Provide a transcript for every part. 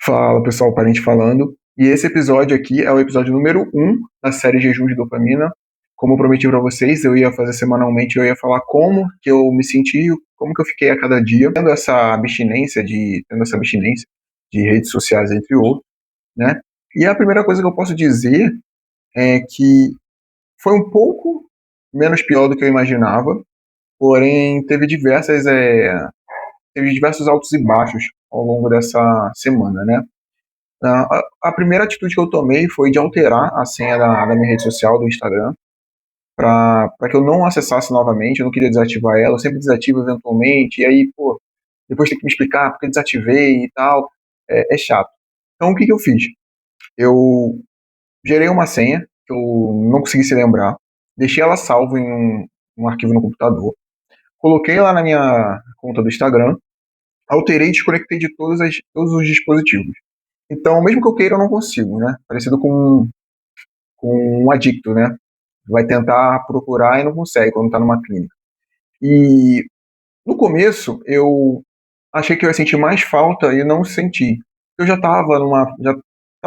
Fala pessoal, Parente falando. E esse episódio aqui é o episódio número 1 da série Jejum de Dopamina. Como eu prometi para vocês, eu ia fazer semanalmente, eu ia falar como que eu me senti, como que eu fiquei a cada dia, tendo essa abstinência de redes sociais, entre outros, né? E a primeira coisa que eu posso dizer é que foi um pouco menos pior do que eu imaginava, porém teve diversos altos e baixos ao longo dessa semana, né? A primeira atitude que eu tomei foi de alterar a senha da minha rede social, do Instagram, para que eu não acessasse novamente. Eu não queria desativar ela, eu sempre desativo eventualmente, e aí, pô, depois tem que me explicar porque desativei e tal. É chato. Então, o que eu fiz? Eu gerei uma senha que eu não consegui se lembrar, deixei ela salva em um arquivo no computador, coloquei lá na minha conta do Instagram, alterei e desconectei de todos os dispositivos. Então, mesmo que eu queira, eu não consigo, né? Parecido com um adicto, né? Vai tentar procurar e não consegue quando está numa clínica. E no começo eu achei que eu ia sentir mais falta e não senti. Eu já estava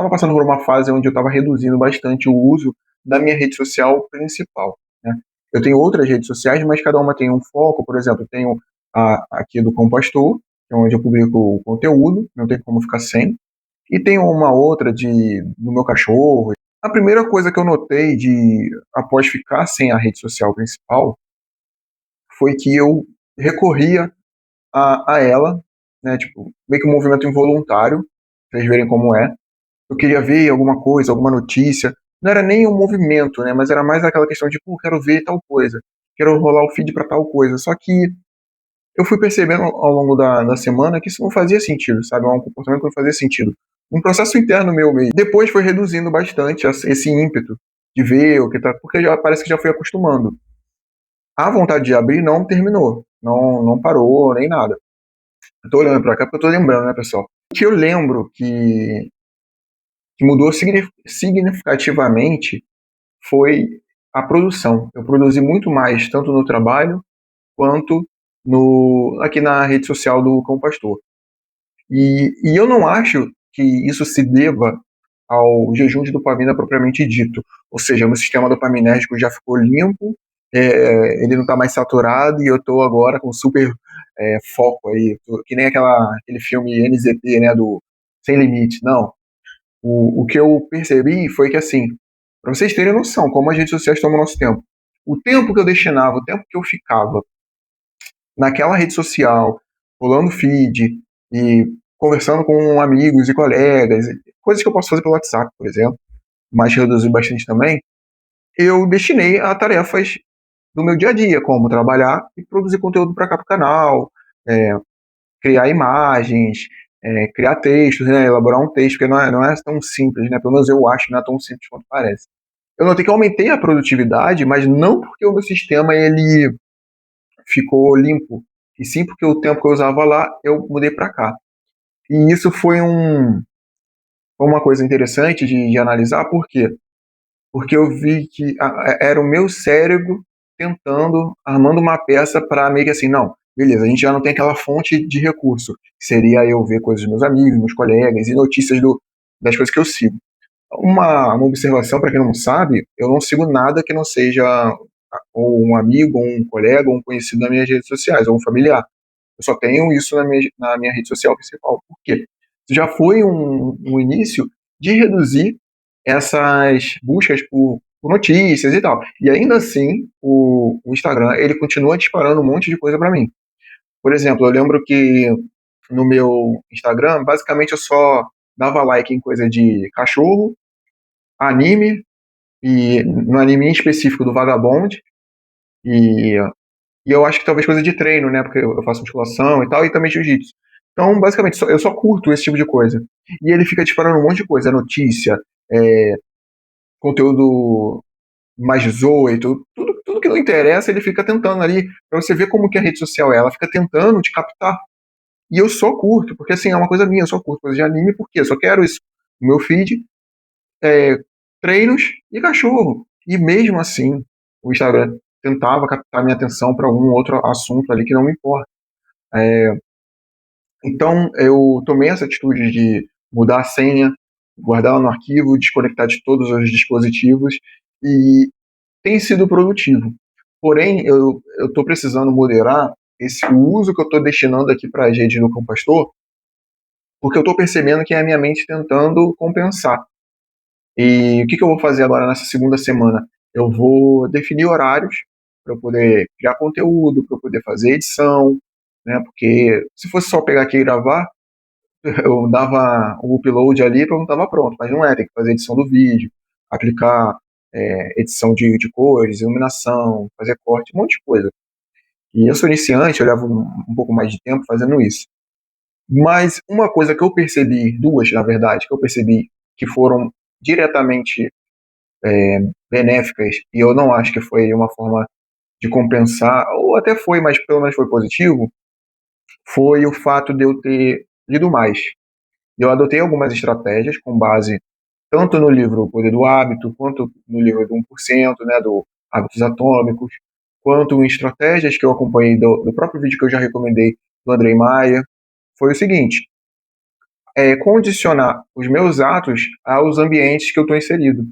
passando por uma fase onde eu estava reduzindo bastante o uso da minha rede social principal, né? Eu tenho outras redes sociais, mas cada uma tem um foco. Por exemplo, eu tenho aqui do Compastor, que é onde eu publico o conteúdo, não tem como ficar sem. E tem uma outra do meu cachorro. A primeira coisa que eu notei após ficar sem a rede social principal foi que eu recorria a ela, né, tipo, meio que um movimento involuntário, pra vocês verem como é. Eu queria ver alguma coisa, alguma notícia. Não era nem um movimento, né, mas era mais aquela questão de, pô, quero ver tal coisa, quero rolar o feed para tal coisa. Só que eu fui percebendo ao longo da semana que isso não fazia sentido, sabe? É um comportamento que não fazia sentido. Um processo interno meu mesmo. Depois foi reduzindo bastante esse ímpeto de ver o que tá. Porque parece que já fui acostumando. A vontade de abrir não terminou. Não parou, nem nada. Eu tô olhando pra cá porque eu tô lembrando, né, pessoal? O que eu lembro que mudou significativamente foi a produção. Eu produzi muito mais, tanto no trabalho quanto aqui na rede social do Cão Pastor. E eu não acho que isso se deva ao jejum de dopamina propriamente dito. Ou seja, meu sistema dopaminérgico já ficou limpo, ele não está mais saturado e eu estou agora com super foco aí, que nem aquele filme NZT, né, do Sem Limite. Não. O que eu percebi foi que, assim, para vocês terem noção como as redes sociais tomam nosso tempo, o tempo que eu destinava, o tempo que eu ficava naquela rede social, rolando feed e conversando com amigos e colegas, coisas que eu posso fazer pelo WhatsApp, por exemplo, mas reduzir bastante também, eu destinei a tarefas do meu dia a dia, como trabalhar e produzir conteúdo para cá para o canal, é, criar imagens, criar textos, né, elaborar um texto, porque não é tão simples, né, pelo menos eu acho que não é tão simples quanto parece. Eu notei que eu aumentei a produtividade, mas não porque o meu sistema ele ficou limpo, e sim porque o tempo que eu usava lá, eu mudei para cá. E isso foi uma coisa interessante de analisar, por quê? Porque eu vi que era o meu cérebro armando uma peça para meio que assim, não, beleza, a gente já não tem aquela fonte de recurso, que seria eu ver coisas dos meus amigos, meus colegas e notícias das coisas que eu sigo. Uma observação para quem não sabe, eu não sigo nada que não seja ou um amigo, ou um colega, ou um conhecido nas minhas redes sociais, ou um familiar. Eu só tenho isso na minha rede social principal. Por quê? Isso já foi um início de reduzir essas buscas por notícias e tal. E ainda assim, o Instagram, ele continua disparando um monte de coisa para mim. Por exemplo, eu lembro que no meu Instagram, basicamente eu só dava like em coisa de cachorro, anime, e no anime em específico do Vagabond, e e eu acho que talvez coisa de treino, né? Porque eu faço musculação e tal, e também jiu-jitsu. Então, basicamente, eu só curto esse tipo de coisa. E ele fica disparando um monte de coisa, notícia, é, conteúdo mais zoe, tudo que não interessa, ele fica tentando ali, pra você ver como que a rede social é, ela fica tentando te captar. E eu só curto, porque assim, é uma coisa minha, eu só curto coisa de anime, porque eu só quero isso. O meu feed, é, treinos e cachorro. E mesmo assim, o Instagram tentava captar minha atenção para algum outro assunto ali que não me importa. Então, eu tomei essa atitude de mudar a senha, guardar ela no arquivo, desconectar de todos os dispositivos, e tem sido produtivo. Porém, eu estou precisando moderar o uso que eu estou destinando aqui para a rede do Compastor, porque eu estou percebendo que é a minha mente tentando compensar. E o que eu vou fazer agora nessa segunda semana? Eu vou definir horários para eu poder criar conteúdo, para eu poder fazer edição, né? Porque se fosse só pegar aqui e gravar, eu dava o upload ali e pronto, estava pronto. Mas não é, tem que fazer edição do vídeo, aplicar edição de cores, iluminação, fazer corte, um monte de coisa. E eu sou iniciante, eu levo um pouco mais de tempo fazendo isso. Mas uma coisa que eu percebi, duas na verdade, que eu percebi que foram diretamente benéficas, e eu não acho que foi uma forma de compensar, ou até foi, mas pelo menos foi positivo, foi o fato de eu ter lido mais. Eu adotei algumas estratégias com base tanto no livro O Poder do Hábito, quanto no livro do 1%, né, do Hábitos Atômicos, quanto em estratégias que eu acompanhei do próprio vídeo que eu já recomendei do Andrei Maia. Foi o seguinte: condicionar os meus atos aos ambientes que eu estou inserido.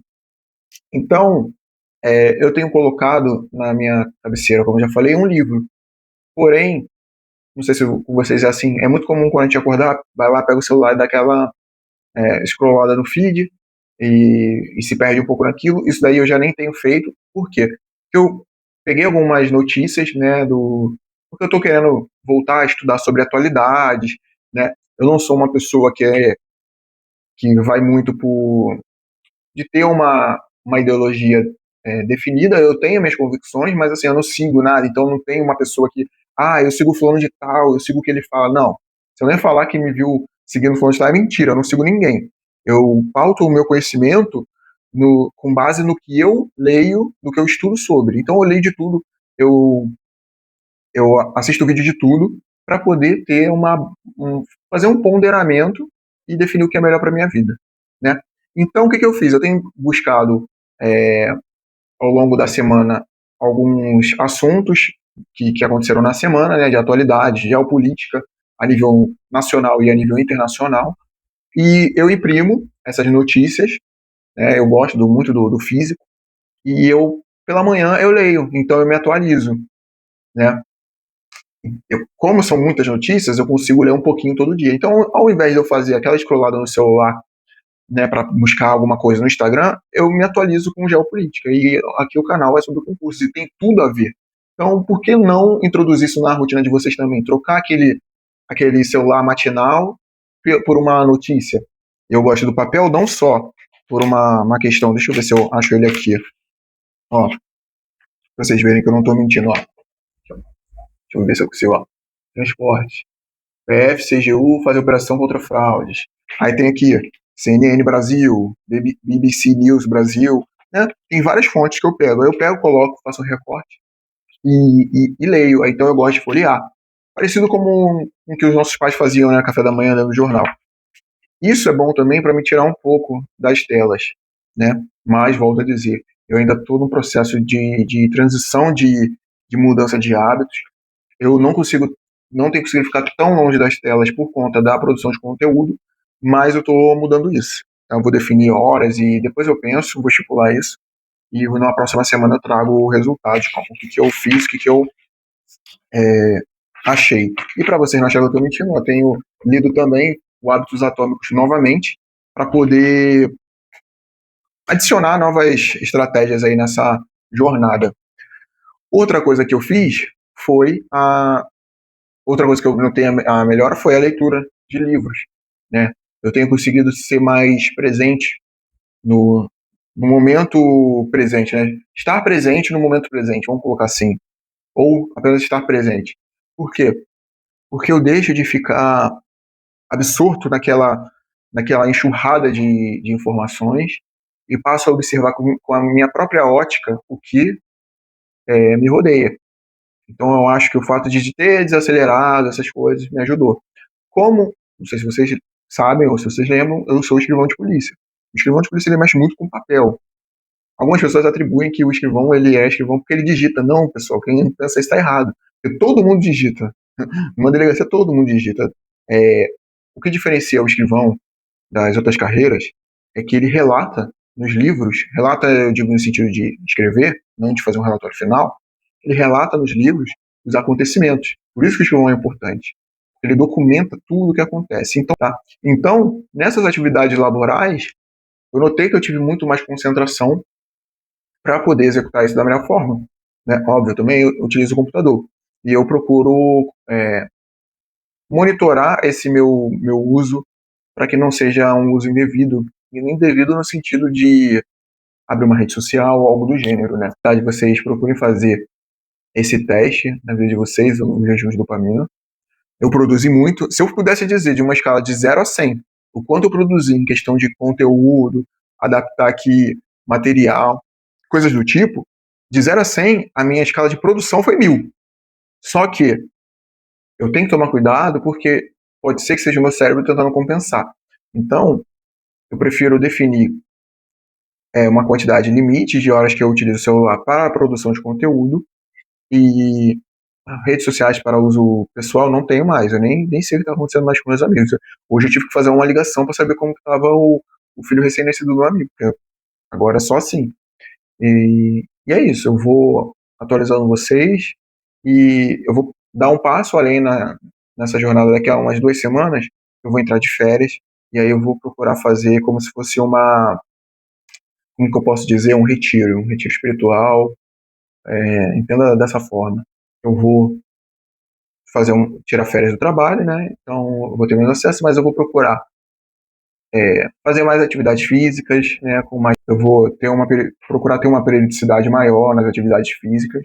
Então, eu tenho colocado na minha cabeceira, como eu já falei, um livro. Porém, não sei se com vocês é assim, é muito comum quando a gente acordar, vai lá, pega o celular e dá aquela scrollada no feed e se perde um pouco naquilo. Isso daí eu já nem tenho feito. Por quê? Porque eu peguei algumas notícias, né, porque eu estou querendo voltar a estudar sobre atualidades, né? Eu não sou uma pessoa que vai muito de ter uma ideologia definida. Eu tenho minhas convicções, mas assim, eu não sigo nada, então não tenho uma pessoa que, eu sigo fulano de tal, eu sigo o que ele fala. Não. Se eu nem falar que me viu seguindo fulano de tal, é mentira, eu não sigo ninguém. Eu pauto o meu conhecimento com base no que eu leio, no que eu estudo sobre. Então eu leio de tudo, eu, eu assisto vídeo de tudo, para poder ter fazer um ponderamento e definir o que é melhor para minha vida, né? Então, o que eu fiz? Eu tenho buscado, ao longo da semana, alguns assuntos que aconteceram na semana, né, de atualidade, de geopolítica, a nível nacional e a nível internacional, e eu imprimo essas notícias, né, eu gosto muito do físico, e pela manhã, eu leio, então eu me atualizo, né? Como são muitas notícias, eu consigo ler um pouquinho todo dia. Então, ao invés de eu fazer aquela scrollada no celular, né, para buscar alguma coisa no Instagram, eu me atualizo com geopolítica. E aqui o canal é sobre concursos e tem tudo a ver. Então, por que não introduzir isso na rotina de vocês também? Trocar aquele celular matinal por uma notícia. Eu gosto do papel não só por uma questão. Deixa eu ver se eu acho ele aqui. Ó, pra vocês verem que eu não estou mentindo. Ó. Deixa eu ver se eu consigo. Ó. Transporte. PF, CGU, fazer operação contra fraudes. Aí tem aqui CNN Brasil, BBC News Brasil, né? Tem várias fontes que eu pego. Aí eu pego, coloco, faço um recorte e leio. Aí, então eu gosto de folhear. Parecido como o que os nossos pais faziam, né? Café da manhã, lendo jornal. Isso é bom também para me tirar um pouco das telas, né? Mas, volto a dizer, eu ainda estou num processo de transição de mudança de hábitos. Eu não tenho conseguido ficar tão longe das telas por conta da produção de conteúdo, mas eu estou mudando isso. Então, eu vou definir horas e depois eu penso, vou estipular isso, e na próxima semana eu trago resultados, o que eu fiz, o que eu achei. E para vocês não acharem que eu estou mentindo, eu tenho lido também o Hábitos Atômicos novamente, para poder adicionar novas estratégias aí nessa jornada. Outra coisa que eu fiz foi outra coisa que eu notei a melhora foi a leitura de livros, né? Eu tenho conseguido ser mais presente no momento presente, né? Estar presente no momento presente, vamos colocar assim, ou apenas estar presente. Por quê? Porque eu deixo de ficar absorto naquela enxurrada de informações e passo a observar com a minha própria ótica o que me rodeia. Então eu acho que o fato de ter desacelerado essas coisas me ajudou. Como, não sei se vocês sabem ou se vocês lembram, eu sou escrivão de polícia. O escrivão de polícia ele mexe muito com papel. Algumas pessoas atribuem que o escrivão ele é escrivão porque ele digita. Não, pessoal, quem pensa isso está errado. Porque todo mundo digita. Numa delegacia todo mundo digita. O que diferencia o escrivão das outras carreiras é que ele relata nos livros, relata, eu digo no sentido de escrever, não de fazer um relatório final, ele relata nos livros os acontecimentos. Por isso que o escrivão é importante. Ele documenta tudo o que acontece. Então, nessas atividades laborais, eu notei que eu tive muito mais concentração para poder executar isso da melhor forma. Né? Óbvio, eu também utilizo o computador. E eu procuro monitorar esse meu uso para que não seja um uso indevido. E indevido no sentido de abrir uma rede social ou algo do gênero. Né? Tá? Vocês procurem fazer esse teste na vida de vocês, o jejum de dopamina. Eu produzi muito. Se eu pudesse dizer de uma escala de 0 a 100, o quanto eu produzi em questão de conteúdo, adaptar aqui material, coisas do tipo, de 0 a 100, a minha escala de produção foi 1000. Só que eu tenho que tomar cuidado porque pode ser que seja o meu cérebro tentando compensar. Então, eu prefiro definir uma quantidade limite de horas que eu utilizo o celular para a produção de conteúdo e redes sociais para uso pessoal não tenho mais. Eu nem sei o que está acontecendo mais com meus amigos. Hoje eu tive que fazer uma ligação para saber como estava o filho recém-nascido do meu amigo, porque agora é só assim. E é isso, eu vou atualizando vocês e eu vou dar um passo além nessa jornada daqui a umas 2 semanas. Eu vou entrar de férias e aí eu vou procurar fazer como se fosse como que eu posso dizer, um retiro espiritual, entenda dessa forma. Eu vou tirar férias do trabalho, né? Então eu vou ter menos acesso, mas eu vou procurar fazer mais atividades físicas, né? Eu vou procurar ter uma periodicidade maior nas atividades físicas,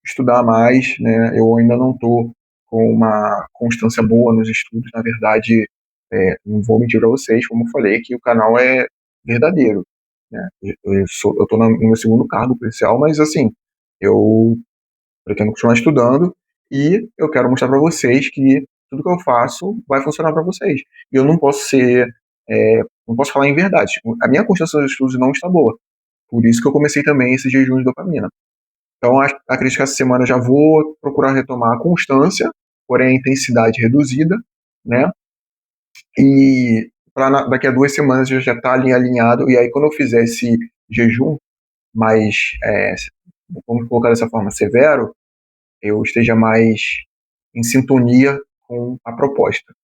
estudar mais, né? Eu ainda não estou com uma constância boa nos estudos, na verdade, não vou mentir para vocês, como eu falei, que o canal é verdadeiro, né? Eu estou no meu segundo cargo policial, mas assim, eu pretendo continuar estudando e eu quero mostrar para vocês que tudo que eu faço vai funcionar para vocês. E eu não posso não posso falar em verdade. A minha constância dos estudos não está boa. Por isso que eu comecei também esse jejum de dopamina. Então, acredito que essa semana eu já vou procurar retomar a constância, porém a intensidade reduzida, né? E daqui a 2 semanas eu já estar ali alinhado. E aí, quando eu fizer esse jejum mais, vamos colocar dessa forma, severo, eu esteja mais em sintonia com a proposta.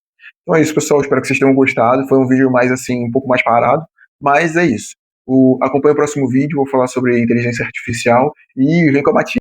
Então é isso, pessoal. Espero que vocês tenham gostado. Foi um vídeo mais assim, um pouco mais parado, mas é isso. Acompanhe o próximo vídeo, vou falar sobre inteligência artificial e vem com a batina.